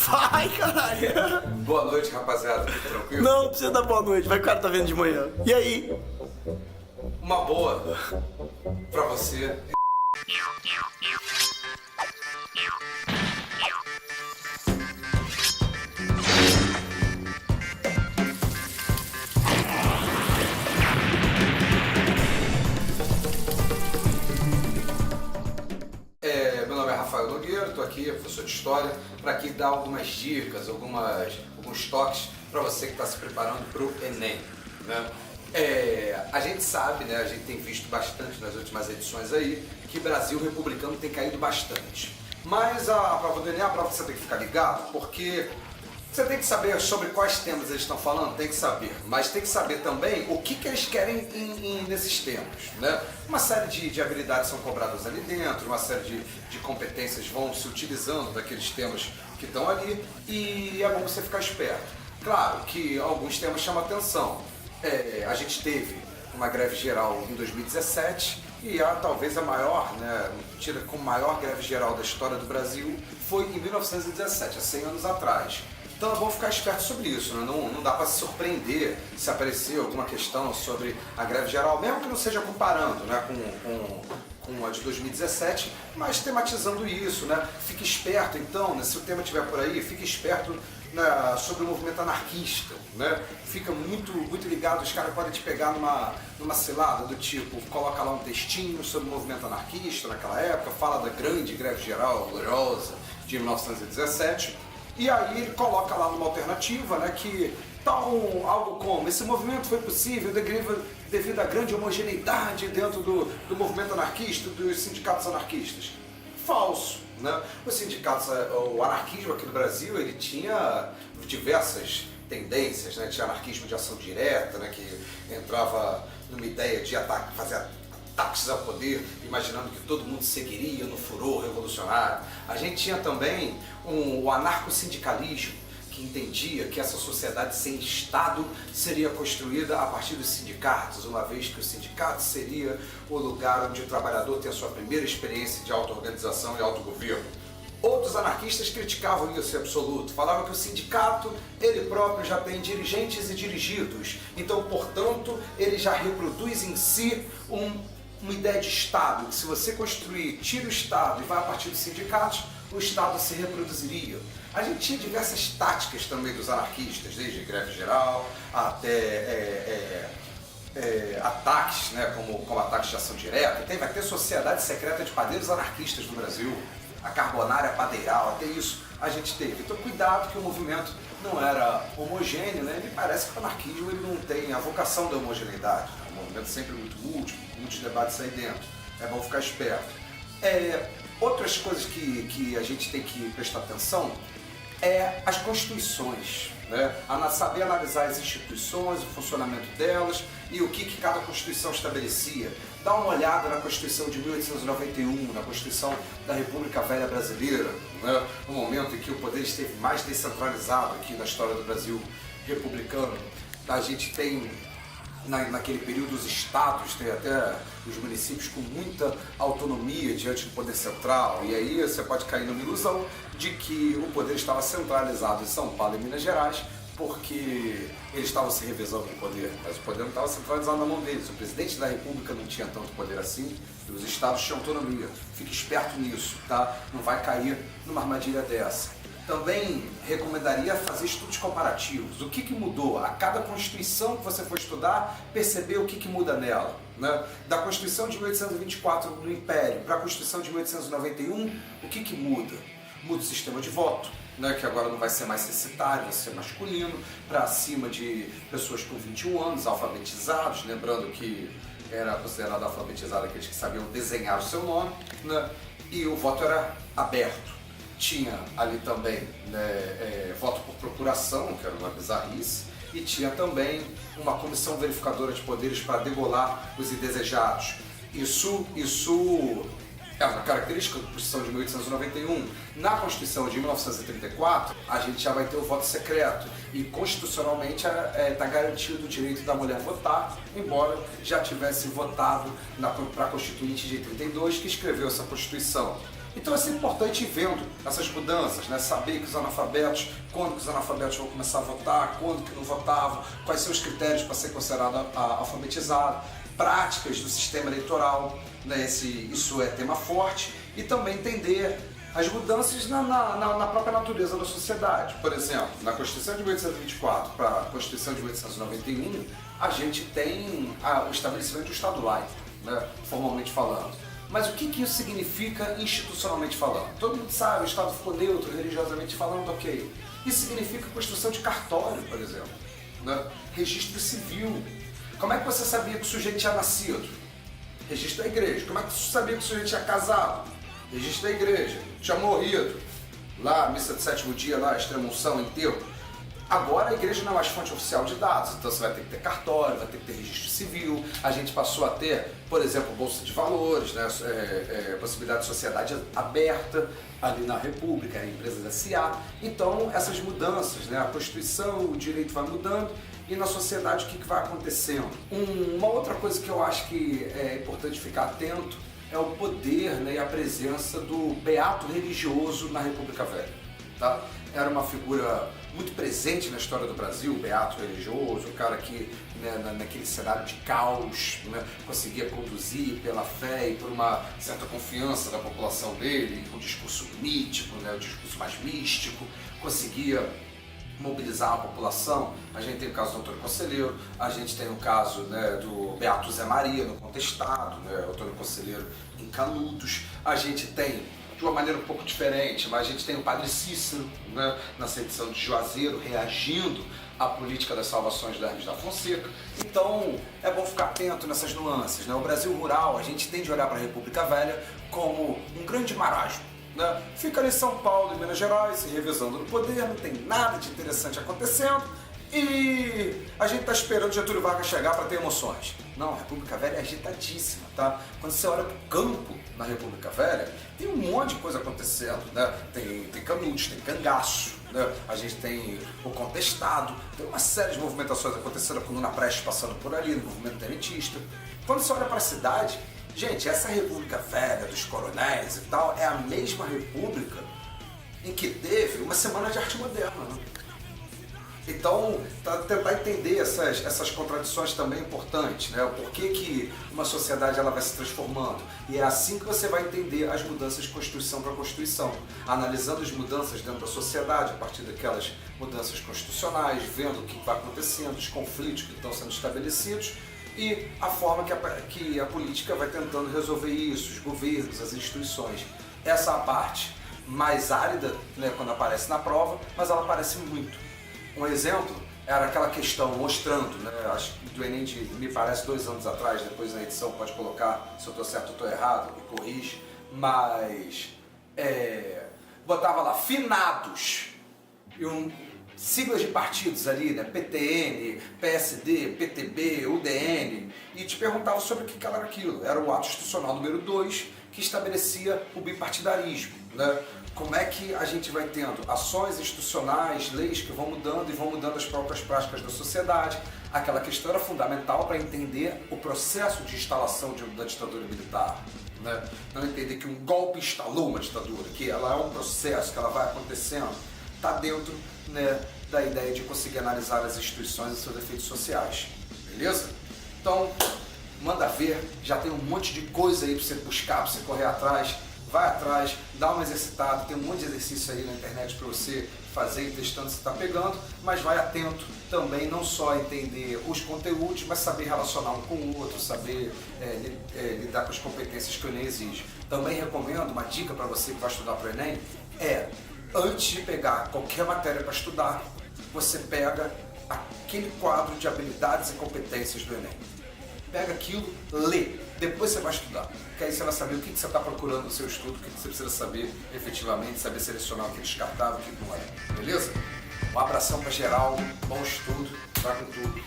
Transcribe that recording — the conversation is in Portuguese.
Vai, caralho! Boa noite, rapaziada. Tudo tranquilo? Não precisa dar boa noite, vai que o cara tá vendo de manhã. E aí? Uma boa pra você. Meu nome é Rafael Nogueira, estou aqui, professor de História, para aqui dar algumas dicas, alguns toques para você que está se preparando para o Enem. Né? A gente sabe, né, a gente tem visto bastante nas últimas edições aí, que Brasil republicano tem caído bastante. Mas a prova do Enem é a prova que você tem que ficar ligado, porque você tem que saber sobre quais temas eles estão falando, tem que saber. Mas tem que saber também o que eles querem nesses temas. Né? Uma série de habilidades são cobradas ali dentro, uma série de competências vão se utilizando daqueles temas que estão ali e é bom você ficar esperto. Claro que alguns temas chamam atenção. A gente teve uma greve geral em 2017 e talvez a maior, né, tida como maior greve geral da história do Brasil foi em 1917, há 100 anos atrás. Então é bom ficar esperto sobre isso, né? Não dá para se surpreender se aparecer alguma questão sobre a greve geral, mesmo que não seja comparando, né, com a de 2017, mas tematizando isso, né? Fique esperto então, né, se o tema estiver por aí, fique esperto, né, sobre o movimento anarquista, né? Fica muito ligado, os caras podem te pegar numa cilada do tipo, coloca lá um textinho sobre o movimento anarquista naquela época, fala da grande greve geral gloriosa de 1917, e aí ele coloca lá numa alternativa, né, que algo como esse movimento foi possível devido à grande homogeneidade dentro do movimento anarquista, dos sindicatos anarquistas. Falso, né? O anarquismo aqui no Brasil, ele tinha diversas tendências, né? Tinha anarquismo de ação direta, né, que entrava numa ideia de fazer ataques ao poder, imaginando que todo mundo seguiria no furor revolucionário. A gente tinha também o anarcossindicalismo, que entendia que essa sociedade sem Estado seria construída a partir dos sindicatos, uma vez que o sindicato seria o lugar onde o trabalhador tem a sua primeira experiência de auto-organização e autogoverno. Outros anarquistas criticavam isso em absoluto, falavam que o sindicato, ele próprio já tem dirigentes e dirigidos, então, portanto, ele já reproduz em si uma ideia de Estado, que se você construir, tira o Estado e vai a partir dos sindicatos, o Estado se reproduziria. A gente tinha diversas táticas também dos anarquistas, desde greve geral até ataques, né, como ataques de ação direta. Vai ter sociedade secreta de padeiros anarquistas no Brasil, a carbonária padeiral, até isso a gente teve. Então cuidado que o movimento não era homogêneo, né? Me parece que o anarquismo ele não tem a vocação da homogeneidade. É um movimento sempre muito múltiplo, muitos debates aí dentro. É bom ficar esperto. Outras coisas que a gente tem que prestar atenção as constituições, né? Saber analisar as instituições, o funcionamento delas e o que cada constituição estabelecia. Dá uma olhada na Constituição de 1891, na Constituição da República Velha Brasileira, né? No momento em que o poder esteve mais descentralizado aqui na história do Brasil republicano. A gente tem naquele período os estados, tem até os municípios com muita autonomia diante do poder central, e aí você pode cair numa ilusão de que o poder estava centralizado em São Paulo e Minas Gerais porque eles estavam se revezando com o poder, mas o poder não estava centralizado na mão deles. O presidente da República não tinha tanto poder assim e os estados tinham autonomia. Fique esperto nisso, tá? Não vai cair numa armadilha dessa. Também recomendaria fazer estudos comparativos. O que mudou? A cada Constituição que você for estudar, perceber o que muda nela. Né? Da Constituição de 1824 no Império para a Constituição de 1891, o que muda? Muda o sistema de voto, né? Que agora não vai ser mais censitário, vai ser masculino, para acima de pessoas com 21 anos, alfabetizados, lembrando que era considerado alfabetizado aqueles que sabiam desenhar o seu nome, né? E o voto era aberto. Tinha ali também, né, voto por procuração, que era uma bizarrice, e tinha também uma comissão verificadora de poderes para degolar os indesejados. Isso é uma característica da Constituição de 1891. Na Constituição de 1934, a gente já vai ter o voto secreto. E constitucionalmente está garantido o direito da mulher votar, embora já tivesse votado para a Constituinte de 32, que escreveu essa Constituição. Então é sempre importante ir vendo essas mudanças, né? Saber que os analfabetos, quando que os analfabetos vão começar a votar, quando que não votavam, quais são os critérios para ser considerado alfabetizado, práticas do sistema eleitoral, né? Isso é tema forte, e também entender as mudanças na própria natureza da sociedade. Por exemplo, na Constituição de 1824 para a Constituição de 1891, a gente tem o estabelecimento do Estado laico, né? Formalmente falando. Mas o que isso significa institucionalmente falando? Todo mundo sabe, o Estado ficou neutro, religiosamente falando, ok. Isso significa construção de cartório, por exemplo, né? Registro civil. Como é que você sabia que o sujeito tinha nascido? Registro da igreja. Como é que você sabia que o sujeito tinha casado? Registro da igreja. Tinha morrido. Lá, missa de sétimo dia, lá, extrema-unção, enterro. Agora a igreja não é mais fonte oficial de dados, então você vai ter que ter cartório, vai ter que ter registro civil. A gente passou a ter, por exemplo, bolsa de valores, né? Possibilidade de sociedade aberta ali na República, empresas SA. Então essas mudanças, né? A Constituição, o direito vai mudando e na sociedade o que vai acontecendo. Uma outra coisa que eu acho que é importante ficar atento é o poder, né, e a presença do beato religioso na República Velha. Tá? Era uma figura muito presente na história do Brasil, o beato religioso, o cara que, né, naquele cenário de caos, né, conseguia conduzir pela fé e por uma certa confiança da população dele, com o discurso mítico, né, o discurso mais místico, conseguia mobilizar a população. A gente tem o caso do Antônio Conselheiro, a gente tem o caso, né, do Beato Zé Maria no Contestado, né, Antônio Conselheiro em Canudos, a gente tem de uma maneira um pouco diferente, mas a gente tem o Padre Cícero, né, na sedição de Juazeiro, reagindo à política das salvações da Hermes da Fonseca. Então é bom ficar atento nessas nuances, né? O Brasil rural, a gente tende a olhar para a República Velha como um grande marasmo, né? Fica ali em São Paulo e Minas Gerais, se revezando no poder, não tem nada de interessante acontecendo e a gente está esperando Getúlio Vargas chegar para ter emoções. Não, a República Velha é agitadíssima, tá? Quando você olha para o campo na República Velha, tem um monte de coisa acontecendo, né? Tem Canudos, tem cangaço, né? A gente tem o Contestado, tem uma série de movimentações acontecendo, a Coluna Prestes passando por ali, no movimento tenentista. Quando você olha para a cidade, gente, essa República Velha dos coronéis e tal, é a mesma república em que teve uma semana de arte moderna, né? Então, tentar entender essas contradições também é importante, né? O porquê que uma sociedade ela vai se transformando. E é assim que você vai entender as mudanças de Constituição para Constituição, analisando as mudanças dentro da sociedade, a partir daquelas mudanças constitucionais, vendo o que vai acontecendo, os conflitos que estão sendo estabelecidos e a forma que a política vai tentando resolver isso, os governos, as instituições. Essa é a parte mais árida, né, quando aparece na prova, mas ela aparece muito. Um exemplo era aquela questão mostrando, né, acho que do Enem me parece 2 anos atrás, depois na edição pode colocar se eu estou certo ou estou errado, me corrige, mas botava lá finados e siglas de partidos ali, né, PTN, PSD, PTB, UDN, e te perguntava sobre o que era aquilo. Era o ato institucional número 2 que estabelecia o bipartidarismo, né? Como é que a gente vai tendo ações institucionais, leis que vão mudando e vão mudando as próprias práticas da sociedade. Aquela questão era fundamental para entender o processo de instalação da ditadura militar, né? Não entender que um golpe instalou uma ditadura, que ela é um processo, que ela vai acontecendo. Está dentro, né, da ideia de conseguir analisar as instituições e seus efeitos sociais. Beleza? Então, manda ver, já tem um monte de coisa aí para você buscar, para você correr atrás. Vai atrás, dá uma exercitada, tem um monte de exercício aí na internet para você fazer e testando se está pegando, mas vai atento também, não só entender os conteúdos, mas saber relacionar um com o outro, saber lidar com as competências que o Enem exige. Também recomendo, uma dica para você que vai estudar para o Enem, antes de pegar qualquer matéria para estudar, você pega aquele quadro de habilidades e competências do Enem. Pega aquilo, lê, depois você vai estudar, que aí você vai saber o que você está procurando no seu estudo, o que você precisa saber efetivamente, saber selecionar o que é descartável e o que não é, beleza? Um abração para geral, bom estudo, vai com tudo.